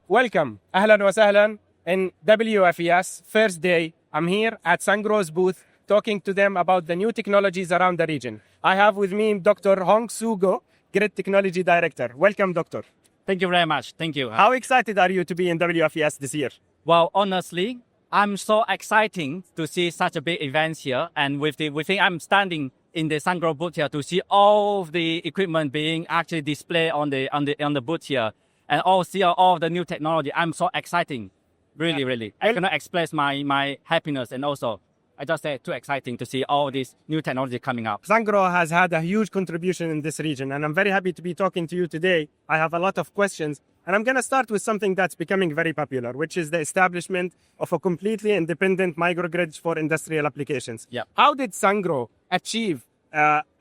Welcome. أهلا وسهلا in WFES first day. I'm here at Sungrow's booth talking to them about the new technologies around the region. I have with me Dr. Soo Goh, Grid Technology Director. Welcome, Doctor. Thank you very much. Thank you. How excited are you to be in WFES this year? Well, honestly, I'm so exciting to see such a big event here. And I'm standing in the Sungrow booth here to see all of the equipment being actually displayed on the booth here, and see all of the new technology. I'm so exciting, really. I cannot express my happiness, and also I just say too exciting to see all this new technology coming up. Sungrow has had a huge contribution in this region, and I'm very happy to be talking to you today. I have a lot of questions, and I'm going to start with something that's becoming very popular, which is the establishment of a completely independent microgrid for industrial applications. Yeah. How did Sungrow achieve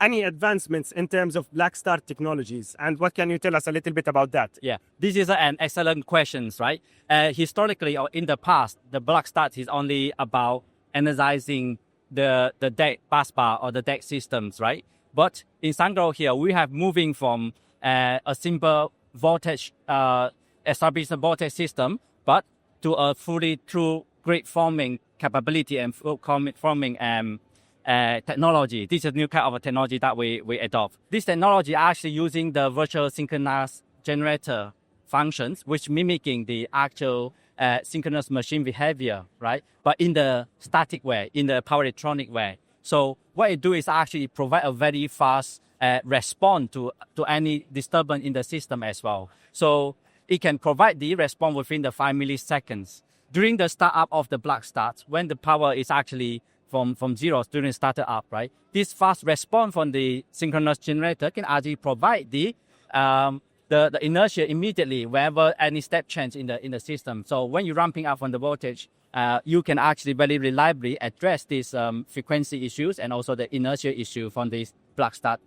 any advancements in terms of black start technologies, and what can you tell us a little bit about that? Yeah, this is an excellent question, right? Historically or in the past, the black start is only about energizing the deck bus bar or the deck systems, right? But in Sungrow here, we have moving from a simple voltage, established voltage system, but to a fully true grid forming capability and forming technology. This is a new kind of a technology that we adopt. This technology actually using the virtual synchronous generator functions, which mimicking the actual synchronous machine behavior, right? But in the static way, in the power electronic way. So what it do is actually provide a very fast response to any disturbance in the system as well. So it can provide the response within the 5 milliseconds. During the startup of the black start, when the power is actually from zero during startup, right? This fast response from the synchronous generator can actually provide the inertia immediately wherever any step change in the system. So when you're ramping up on the voltage, you can actually very reliably address these frequency issues and also the inertia issue from this black start,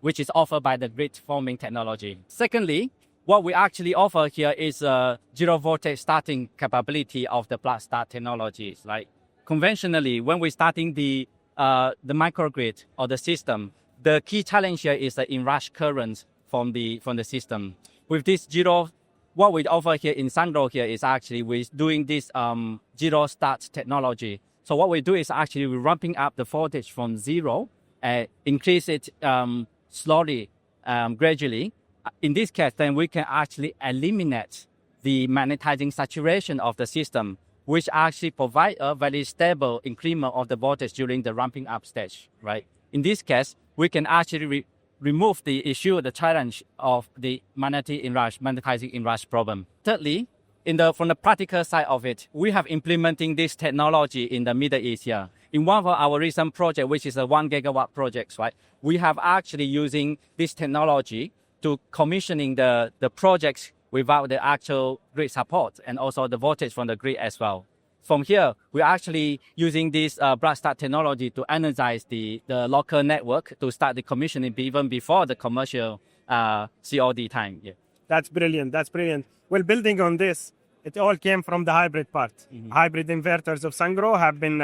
which is offered by the grid forming technology. Secondly, what we actually offer here is zero voltage starting capability of the black start technologies. Like conventionally, when we're starting the microgrid or the system, the key challenge here is the inrush current from the system. With this zero, what we offer here in Sungrow here is actually we're doing this zero start technology. So what we do is actually we're ramping up the voltage from zero, increase it slowly, gradually. In this case, then we can actually eliminate the magnetizing saturation of the system, which actually provide a very stable increment of the voltage during the ramping up stage, right? In this case, we can actually remove the issue, the challenge of the magnetizing inrush problem. Thirdly, from the practical side of it, we have implementing this technology in the Middle East here. In one of our recent project, which is a 1 gigawatt project, right? We have actually using this technology to commissioning the projects without the actual grid support and also the voltage from the grid as well. From here, we're actually using this black start technology to energize the local network to start the commissioning even before the commercial COD time. Yeah. That's brilliant. Well, building on this, it all came from the hybrid part. Mm-hmm. Hybrid inverters of Sungrow have been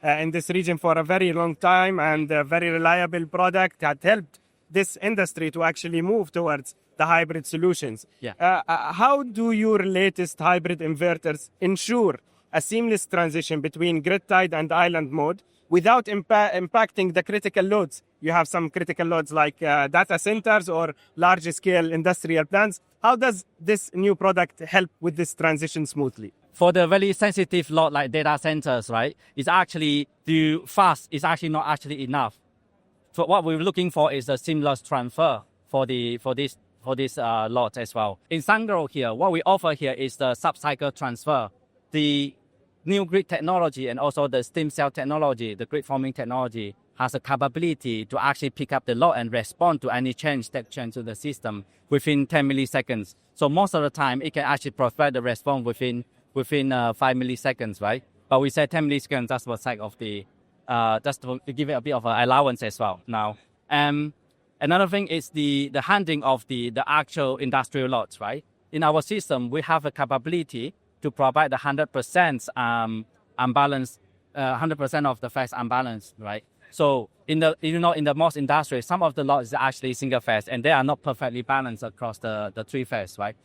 in this region for a very long time, and a very reliable product that helped this industry to actually move towards the hybrid solutions. Yeah. How do your latest hybrid inverters ensure a seamless transition between grid-tied and island mode without impacting the critical loads? You have some critical loads like data centers or large-scale industrial plants. How does this new product help with this transition smoothly? For the very sensitive load like data centers, right, it's actually fast is actually not actually enough. So what we're looking for is a seamless transfer for this load as well. In Sungrow here, what we offer here is the sub-cycle transfer. The new grid technology and also the steam cell technology, the grid forming technology, has a capability to actually pick up the load and respond to any step change to the system within 10 milliseconds. So most of the time, it can actually provide the response within 5 milliseconds, right? But we say 10 milliseconds just for the sake of just to give it a bit of an allowance as well now. Another thing is the handling of the actual industrial loads, right? In our system, we have a capability to provide the 100% unbalanced, 100% of the phase unbalanced, right? So in the most industry, some of the loads are actually single phase and they are not perfectly balanced across the three phase, right?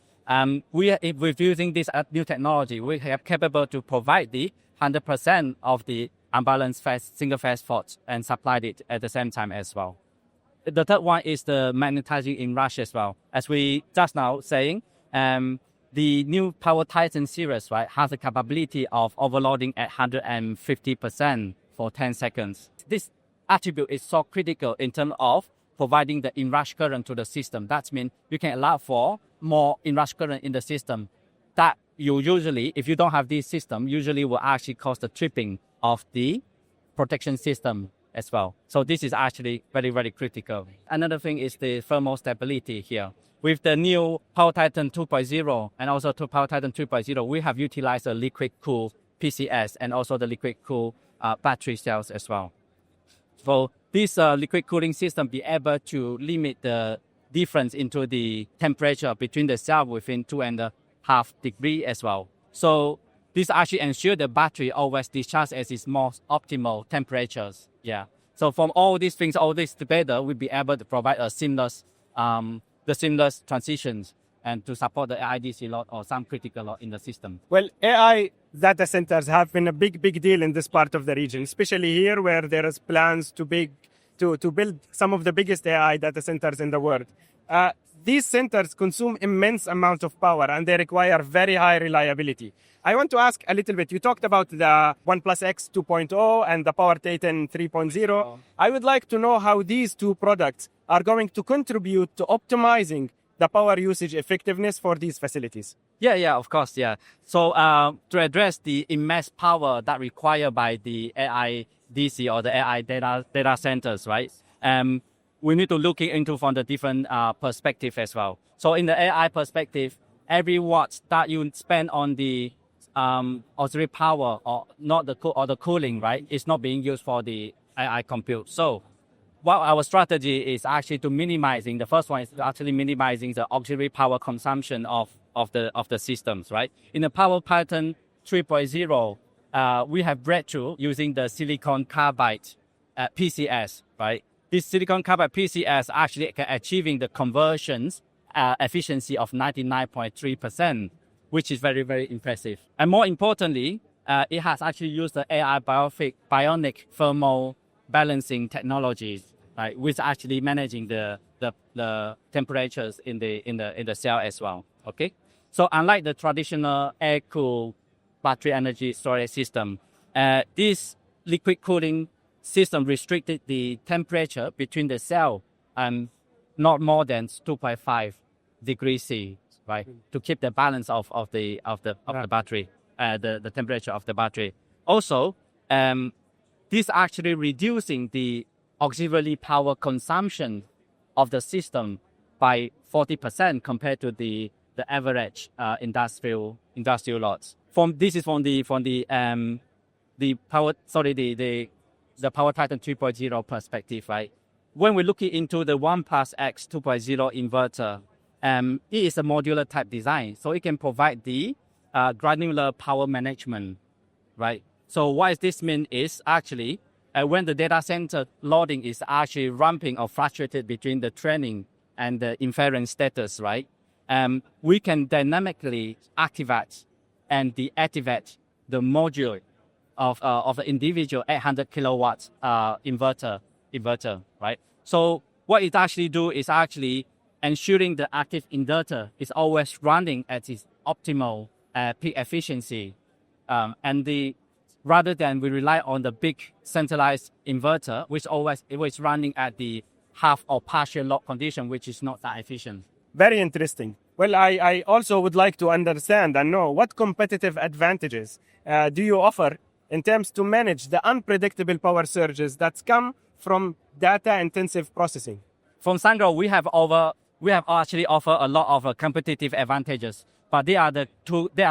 With using this new technology, we are capable to provide the 100% of the unbalanced single phase fault and supplied it at the same time as well. The third one is the magnetizing in rush as well. As we just now saying, the new Power Titan series, right, has the capability of overloading at 150% for 10 seconds. This attribute is so critical in terms of providing the inrush current to the system. That means you can allow for more inrush current in the system. That you usually, if you don't have this system, usually will actually cause the tripping of the protection system as well. So this is actually very, very critical. Another thing is the thermal stability here. With the new Power Titan 2.0 and also to Power Titan 3.0, we have utilized a liquid cool PCS and also the liquid cool battery cells as well. So this liquid cooling system be able to limit the difference into the temperature between the cell within 2.5 degrees as well. So this actually ensures the battery always discharges at its most optimal temperatures. Yeah. So from all these things, all this together, we'll be able to provide a seamless transitions and to support the AIDC load or some critical load in the system. Well, AI data centers have been a big deal in this part of the region, especially here where there is plans to build some of the biggest AI data centers in the world. These centers consume immense amount of power and they require very high reliability. I want to ask a little bit. You talked about the OnePlus X 2.0 and the Power Titan 3.0. I would like to know how these two products are going to contribute to optimizing the power usage effectiveness for these facilities. Yeah, of course, yeah. So to address the immense power that required by the AI DC or the AI data centers, right? We need to look into from the different perspective as well. So in the AI perspective, every watt that you spend on the auxiliary power or not the cooling, right, is not being used for the AI compute. So what our strategy is actually to minimizing. The first one is actually minimizing the auxiliary power consumption of the systems, right? In the Power Titan 3.0, we have breakthrough using the silicon carbide PCS, right? This silicon carbide PCS actually achieving the conversions efficiency of 99.3%, which is very, very impressive. And more importantly, it has actually used the AI bionic thermal balancing technologies, right, which actually managing the temperatures in the cell as well. Okay, so unlike the traditional air-cooled battery energy storage system, this liquid cooling system restricted the temperature between the cell and not more than 2.5 degrees C, right, to keep the balance of the battery, the temperature of the battery. Also, this actually reducing the auxiliary power consumption of the system by 40% compared to the average industrial loads. This is from the Power Titan 3.0 perspective, right? When we look into the OnePlus X 2.0 inverter, it is a modular type design, so it can provide the granular power management, right? So what this mean is actually when the data center loading is actually ramping or fluctuated between the training and the inference status, right? We can dynamically activate and deactivate the module of the individual 800 kilowatts inverter, right? So what it actually do is actually ensuring the active inverter is always running at its optimal peak efficiency, rather than we rely on the big centralized inverter, which always running at the half or partial load condition, which is not that efficient. Very interesting. Well, I also would like to understand and know what competitive advantages do you offer in terms to manage the unpredictable power surges that come from data-intensive processing. From Sungrow, we have actually offer a lot of competitive advantages, but there are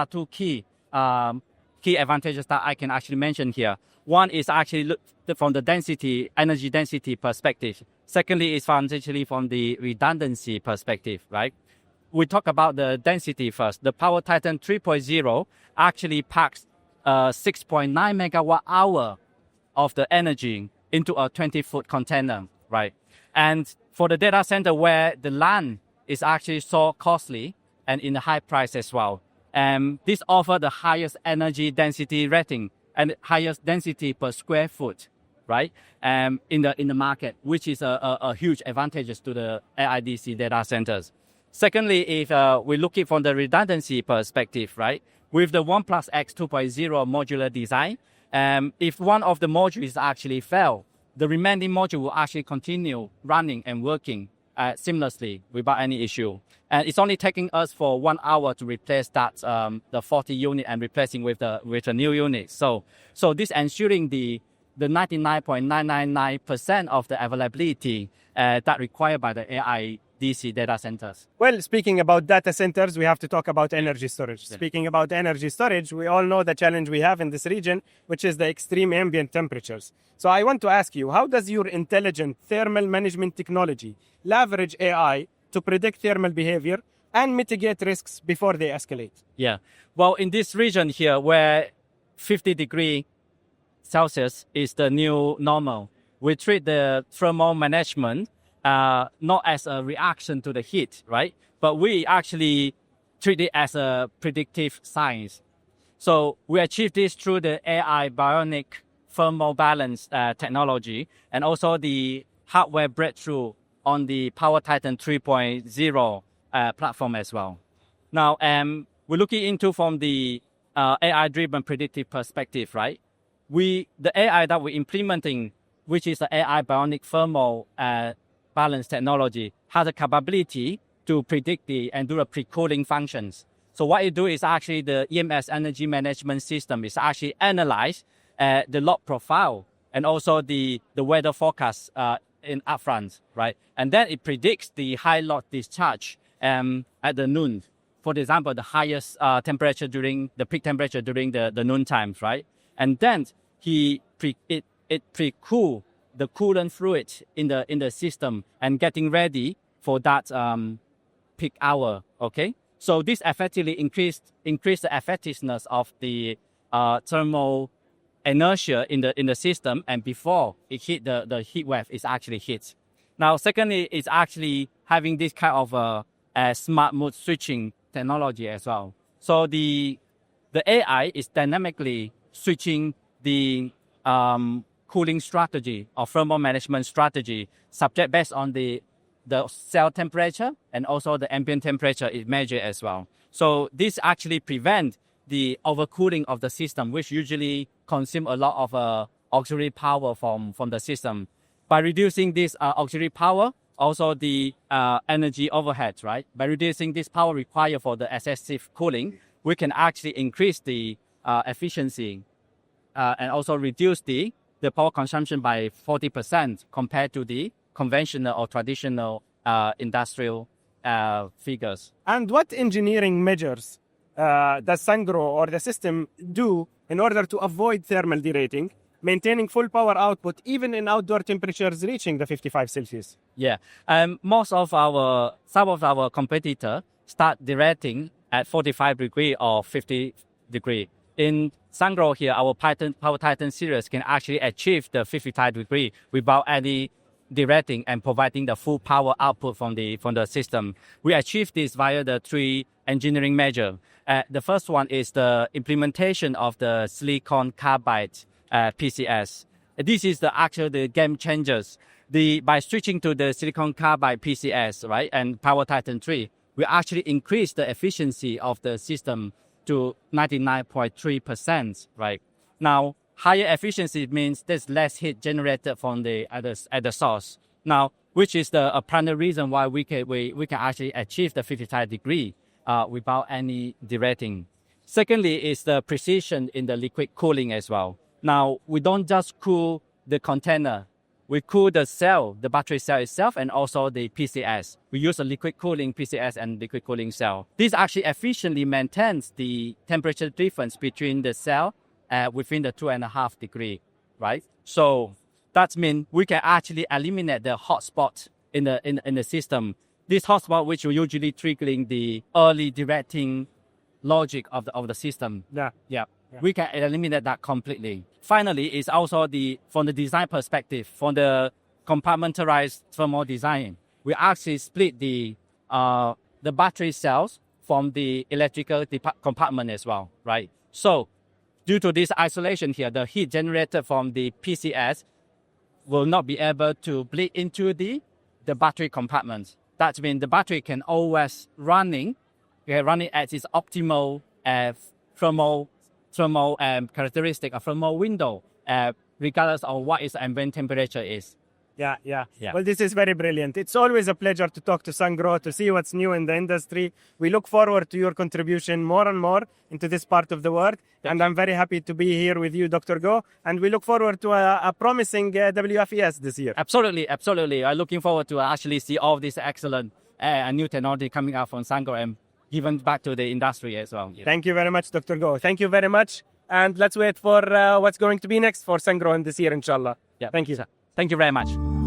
two key advantages that I can actually mention here. One is actually from the energy density perspective. Secondly, is from the redundancy perspective, right? We talk about the density first. The Power Titan 3.0 actually packs 6.9 megawatt hour of the energy into a 20-foot container, right? And for the data center where the land is actually so costly and in the high price as well. This offers the highest energy density rating and highest density per square foot, right? In the market, which is a huge advantage to the AIDC data centers. Secondly, if we look at from the redundancy perspective, right? With the 1+X 2.0 modular design, if one of the modules actually fail, the remaining module will actually continue running and working seamlessly without any issue. And it's only taking us for 1 hour to replace that the 40 unit and replacing with a new unit. So this ensuring the 99.999% of the availability that required by the AI DC data centers. Well, speaking about data centers, we have to talk about energy storage. Yeah. Speaking about energy storage, we all know the challenge we have in this region, which is the extreme ambient temperatures. So I want to ask you, how does your intelligent thermal management technology leverage AI to predict thermal behavior and mitigate risks before they escalate? Yeah, well, in this region here, where 50 degrees Celsius is the new normal, we treat the thermal management not as a reaction to the heat, right? But we actually treat it as a predictive science. So we achieve this through the AI bionic thermal balance technology and also the hardware breakthrough on the Power Titan 3.0 platform as well. Now, we're looking into from the AI-driven predictive perspective, right? The AI that we're implementing, which is the AI bionic thermal balance technology, has a capability to predict and do the pre-cooling functions. So what it do is actually the EMS energy management system is actually analyze the load profile and also the weather forecast in upfront, right? And then it predicts the high load discharge at the noon. For example, the highest temperature during the peak temperature during the noon times, right? And then it pre-cool the coolant fluid in the system and getting ready for that peak hour. Okay, so this effectively increase the effectiveness of the thermal inertia in the system, and before it hit the heat wave is actually hit. Now, secondly, it's actually having this kind of a smart mode switching technology as well. So the AI is dynamically switching the cooling strategy or thermal management strategy subject based on the cell temperature and also the ambient temperature is measured as well. So this actually prevents the overcooling of the system, which usually consume a lot of auxiliary power from the system. By reducing this auxiliary power, also the energy overhead, right? By reducing this power required for the excessive cooling, we can actually increase the efficiency and also reduce the power consumption by 40% compared to the conventional or traditional industrial figures. And what engineering measures does Sungrow or the system do in order to avoid thermal derating, maintaining full power output even in outdoor temperatures reaching the 55 Celsius? Yeah, some of our competitors start derating at 45 degrees or 50 degrees. In Sungrow here, our Power Titan series can actually achieve the 55 degrees without any derating and providing the full power output from the system. We achieve this via the 3 engineering measures. The first one is the implementation of the silicon carbide PCS. This is the game changers. By switching to the silicon carbide PCS, right, and Power Titan 3, we actually increase the efficiency of the system to 99.3%, right? Now, higher efficiency means there's less heat generated from at the source. Now, which is the primary reason why we can actually achieve the 55 degree without any derating. Secondly, is the precision in the liquid cooling as well. Now, we don't just cool the container. We cool the cell, the battery cell itself, and also the PCS. We use a liquid cooling PCS and liquid cooling cell. This actually efficiently maintains the temperature difference between the cell within the 2.5 degrees, right? So that means we can actually eliminate the hotspot in the system. This hotspot, which will usually triggering the early derating logic of the system. Yeah. We can eliminate that completely. Finally, it's also from the design perspective, from the compartmentalized thermal design, we actually split the battery cells from the electrical compartment as well, right? So due to this isolation here, the heat generated from the PCS will not be able to bleed into the battery compartment. That means the battery can always running at its optimal thermal characteristic or thermal window, regardless of what its ambient temperature is. Yeah. Well, this is very brilliant. It's always a pleasure to talk to Sungrow, to see what's new in the industry. We look forward to your contribution more and more into this part of the world. And I'm very happy to be here with you, Dr. Goh. And we look forward to a promising WFES this year. Absolutely. I'm looking forward to actually see all this excellent new technology coming out from Sungrow and given back to the industry as well. Thank you very much, Dr. Goh. Thank you very much. And let's wait for what's going to be next for Sungrow in this year, inshallah. Yeah. Thank you. Thank you very much.